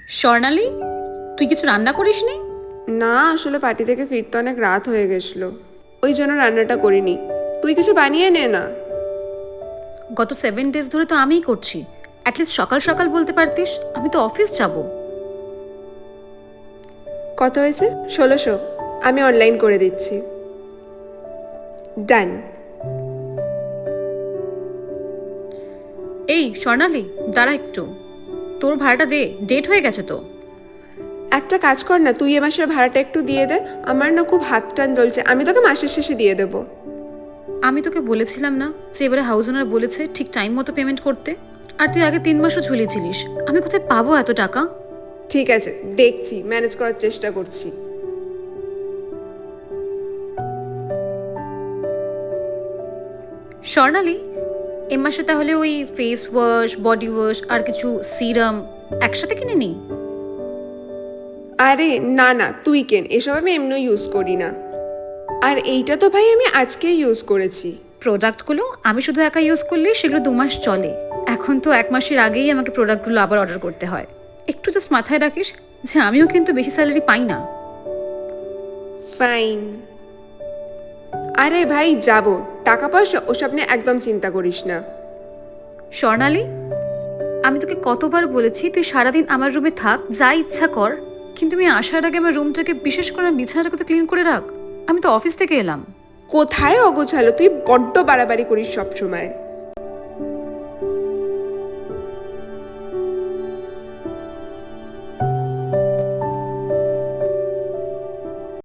স্বর্ণালী, তুই কিছু রান্না করিসনি? না, আসলে পার্টি থেকে ফিরতে অনেক রাত হয়ে গেছিল, ওই জন্য রান্নাটা করিনি। তুই কিছু বানিয়ে নে না। গত 7 ডেজ ধরে তো আমিই করছি। অ্যাটলিস্ট সকাল সকাল বলতে পারতিস, আমি তো অফিস যাব। কত হয়েছে? 1600। আমি অনলাইন করে দিচ্ছি। ডান। এই স্বর্ণালী, দাঁড়া একটু, তোর ভাড়াটা দে, ডেট হয়ে গেছে তো। একটা কাজ কর না, তুই এ মাসের ভাড়াটা একটু দিয়ে দে। আমার না খুব হাত টান জ্বলছে, আমি তোকে মাসের শেষে দিয়ে দেবো। আমি তোকে বলেছিলাম না যে এবারে হাউস ওনার বলেছে ঠিক টাইম মতো পেমেন্ট করতে? আর তুই আগে 3 মাসও ঝুলিয়েছিলিস, আমি কোথায় পাবো এত টাকা? ঠিক আছে, দেখছি, ম্যানেজ করার চেষ্টা করছি। স্বর্ণালী, এ মাসে তাহলে ওই ফেস ওয়াশ, বডি ওয়াশ আর কিছু সিরাম একসাথে কিনে নিই। আরে না না, তুই কেন, এসব আমি এমনিও ইউজ করি না। আর এইটা তো ভাই আমি আজকেই ইউজ করেছি। প্রোডাক্টগুলো আমি শুধু একা ইউজ করলেই সেগুলো 2 মাস চলে। এখন তো 1 মাসের আগেই আমাকে প্রোডাক্টগুলো আবার অর্ডার করতে হয়। একটু জাস্ট মাথায় রাখিস যে আমিও কিন্তু বেশি স্যালারি পাই না। ফাইন। আরে ভাই যাব, টাকা পয়সা ওসব নিয়ে একদম চিন্তা করিস না। স্বর্ণালী, আমি তোকে কতবার বলেছি তুই সারাদিন আমার রুমে থাক, যা ইচ্ছা কর, কিন্তু আমি আসার আগে আমার রুমটাকে, বিশেষ করে আমার বিছানাটাকে ক্লিন করে রাখ। আমি তো অফিস থেকে এলাম। কোথায় অগোছালো, তুই বড্ড বাড়াবাড়ি করিস সব সময়।